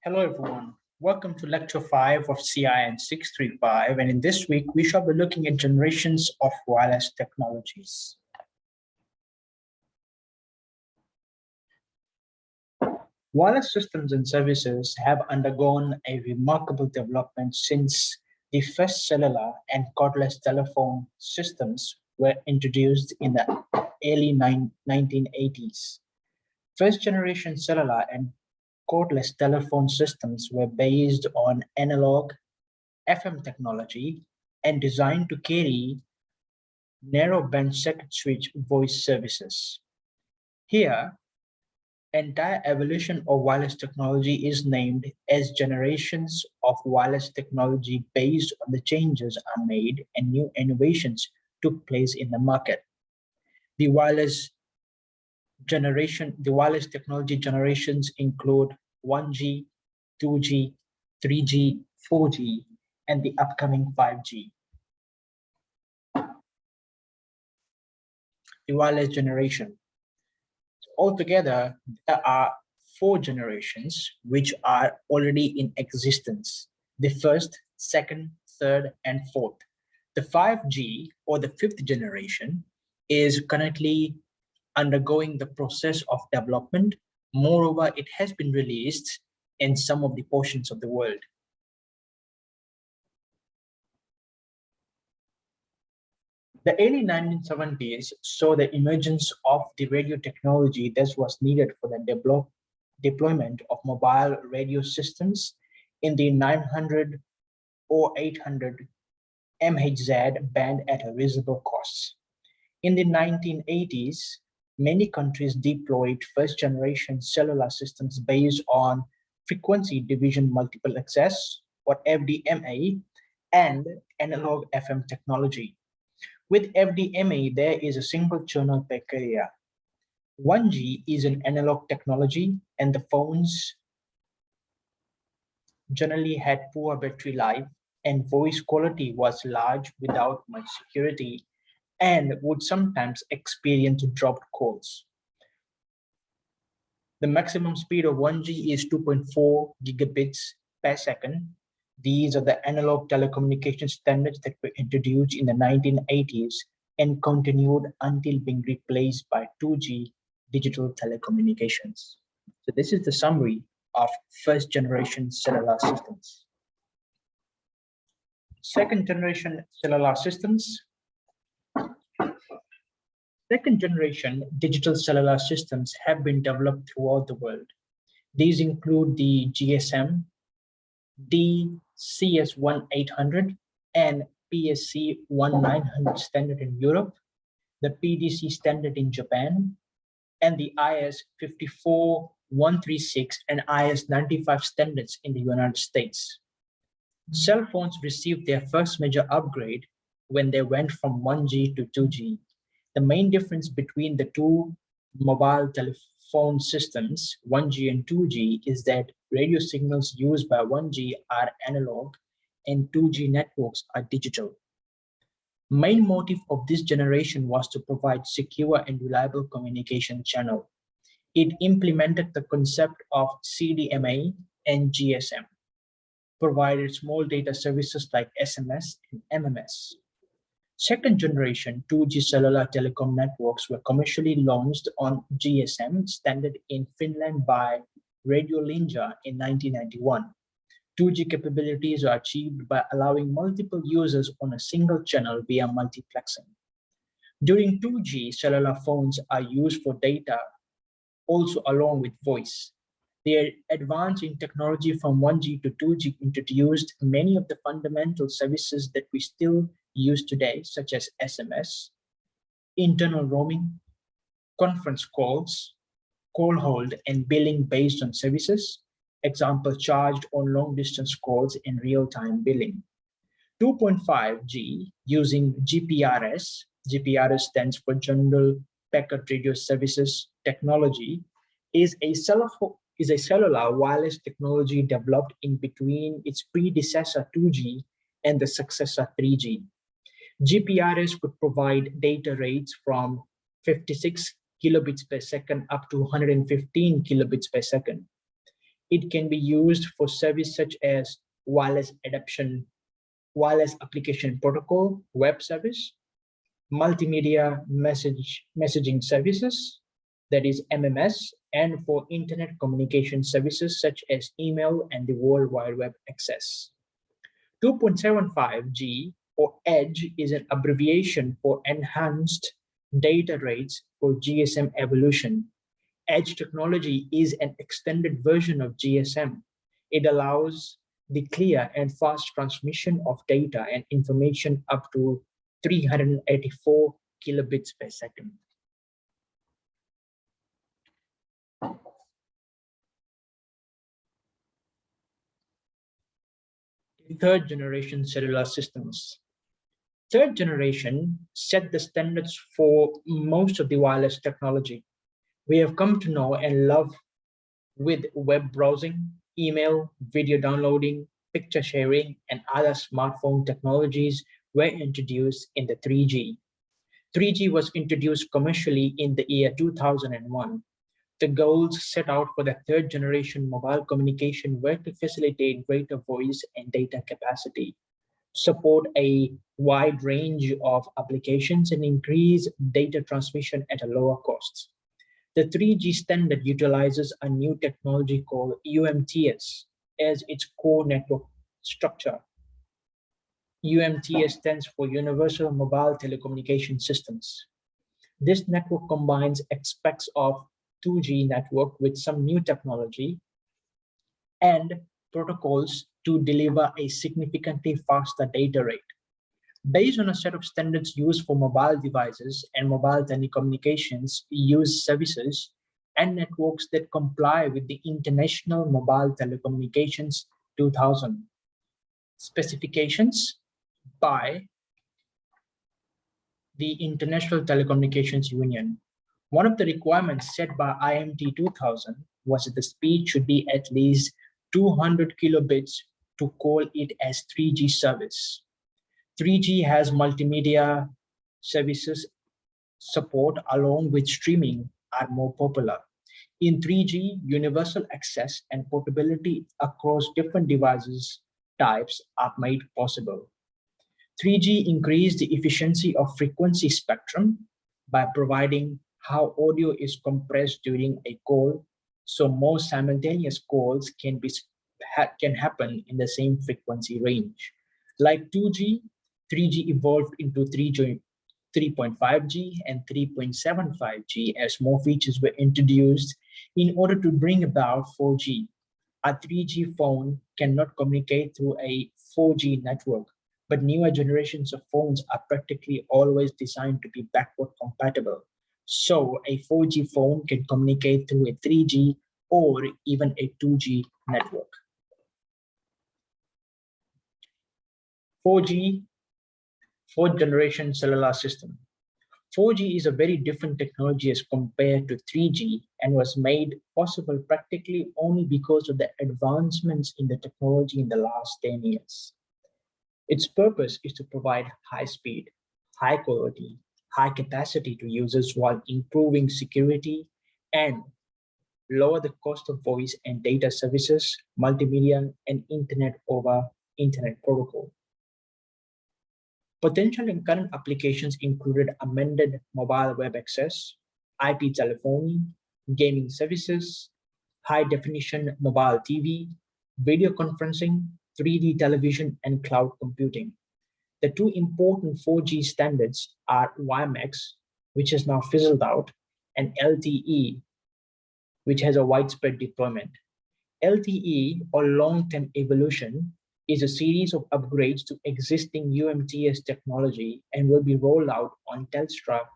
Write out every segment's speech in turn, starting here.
Hello everyone, welcome to lecture 5 of CIN635, and in this week we shall be looking at generations of wireless technologies. Wireless systems and services have undergone a remarkable development since the first cellular and cordless telephone systems were introduced in the early 1980s. First generation cellular and cordless telephone systems were based on analog FM technology and designed to carry narrowband circuit switch voice services. Here, entire evolution of wireless technology is named as generations of wireless technology based on the changes are made and new innovations took place in the market. The wireless technology generations include 1G, 2G, 3G, 4G, and the upcoming 5G. The wireless generation. Altogether, there are 4 generations which are already in existence. The first, second, third, and fourth. The 5G or the 5th generation is currently undergoing the process of development. Moreover, it has been released in some of the portions of the world. The early 1970s saw the emergence of the radio technology that was needed for the deployment of mobile radio systems in the 900 or 800 MHz band at a reasonable cost. In the 1980s, many countries deployed first-generation cellular systems based on frequency division multiple access, or FDMA, and analog FM technology. With FDMA, there is a single channel per carrier. 1G is an analog technology, and the phones generally had poor battery life, and voice quality was large without much security, and would sometimes experience dropped calls. The maximum speed of 1G is 2.4 gigabits per second. These are the analog telecommunication standards that were introduced in the 1980s and continued until being replaced by 2G digital telecommunications. So this is the summary of first generation cellular systems. Second generation cellular systems. Second generation digital cellular systems have been developed throughout the world. These include the GSM, CS1800 and PSC1900 standard in Europe, the PDC standard in Japan, and the IS54136 and IS95 standards in the United States. Cell phones received their first major upgrade when they went from 1G to 2G. The main difference between the two mobile telephone systems, 1G and 2G, is that radio signals used by 1G are analog and 2G networks are digital. Main motive of this generation was to provide secure and reliable communication channel. It implemented the concept of CDMA and GSM, provided small data services like SMS and MMS. Second generation 2G cellular telecom networks were commercially launched on GSM standard in Finland by Radio Linja in 1991. 2G capabilities are achieved by allowing multiple users on a single channel via multiplexing. During 2G, cellular phones are used for data also along with voice. The advance in technology from 1G to 2G introduced many of the fundamental services that we still use today, such as SMS, internal roaming, conference calls, call hold, and billing based on services, example charged on long distance calls and real-time billing. 2.5G using GPRS, GPRS stands for General Packet Radio Services technology, is a cellular wireless technology developed in between its predecessor 2G and the successor 3G. GPRS could provide data rates from 56 kilobits per second up to 115 kilobits per second. It can be used for service such as wireless adaptation, wireless application protocol, web service, multimedia messaging services, that is MMS, and for internet communication services such as email and the World Wide Web access. 2.75G or EDGE is an abbreviation for Enhanced Data Rates for GSM Evolution. EDGE technology is an extended version of GSM. It allows the clear and fast transmission of data and information up to 384 kilobits per second. Third generation cellular systems. Third generation set the standards for most of the wireless technology we have come to know and love, with web browsing, email, video downloading, picture sharing, and other smartphone technologies were introduced in the 3G. 3G was introduced commercially in the year 2001. The goals set out for the third generation mobile communication were to facilitate greater voice and data capacity, support a wide range of applications, and increase data transmission at a lower cost. The 3G standard utilizes a new technology called UMTS as its core network structure. UMTS stands for Universal Mobile Telecommunication Systems. This network combines aspects of 2G network with some new technology and protocols to deliver a significantly faster data rate. Based on a set of standards used for mobile devices and mobile telecommunications use services and networks that comply with the International Mobile Telecommunications 2000 specifications by the International Telecommunications Union. One of the requirements set by IMT 2000 was that the speed should be at least 200 kilobits to call it as 3G service. 3G has multimedia services support along with streaming are more popular. In 3G, universal access and portability across different devices types are made possible. 3G increased the efficiency of frequency spectrum by providing how audio is compressed during a call, so more simultaneous calls can happen in the same frequency range. Like 2G, 3G evolved into 3.5G and 3.75G as more features were introduced in order to bring about 4G. A 3G phone cannot communicate through a 4G network, but newer generations of phones are practically always designed to be backward compatible. So a 4G phone can communicate through a 3G or even a 2G network. 4G, fourth generation cellular system. 4G is a very different technology as compared to 3G and was made possible practically only because of the advancements in the technology in the last 10 years. Its purpose is to provide high speed, high quality, high capacity to users while improving security and lower the cost of voice and data services, multimedia, and internet over internet protocol. Potential and current applications included amended mobile web access, IP telephony, gaming services, high-definition mobile TV, video conferencing, 3D television, and cloud computing. The two important 4G standards are WiMAX, which is now fizzled out, and LTE, which has a widespread deployment. LTE, or long-term evolution, is a series of upgrades to existing UMTS technology and will be rolled out on Telstra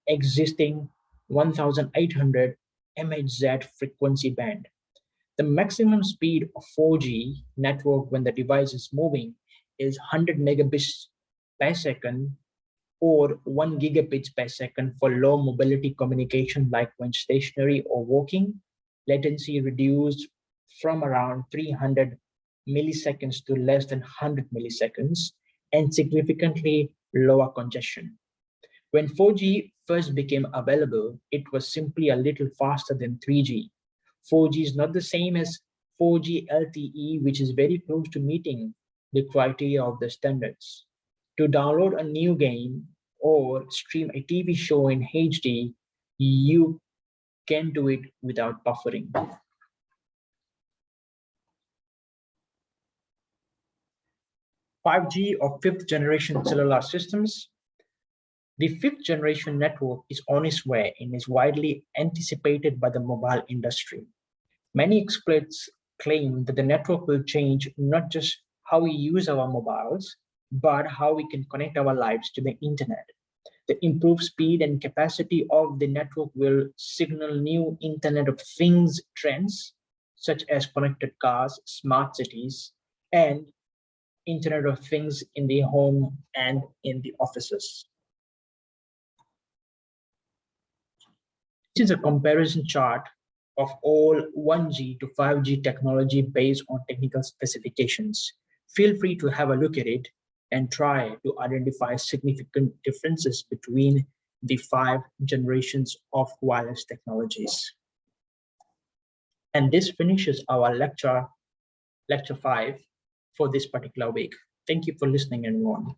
existing 1800 MHz frequency band. The maximum speed of 4G network when the device is moving is 100 megabits per second or 1 gigabits per second for low mobility communication like when stationary or walking. Latency reduced from around 300 milliseconds to less than 100 milliseconds, and significantly lower congestion. When 4G first became available, it was simply a little faster than 3G. 4G is not the same as 4G LTE, which is very close to meeting the criteria of the standards. To download a new game or stream a TV show in HD, you can do it without buffering. 5G or fifth generation cellular systems. The fifth generation network is on its way and is widely anticipated by the mobile industry. Many experts claim that the network will change not just how we use our mobiles, but how we can connect our lives to the internet. The improved speed and capacity of the network will signal new Internet of Things trends, such as connected cars, smart cities, and Internet of Things in the home and in the offices. This is a comparison chart of all 1G to 5G technology based on technical specifications. Feel free to have a look at it and try to identify significant differences between the 5 generations of wireless technologies. And this finishes our lecture 5 for this particular week. Thank you for listening, everyone.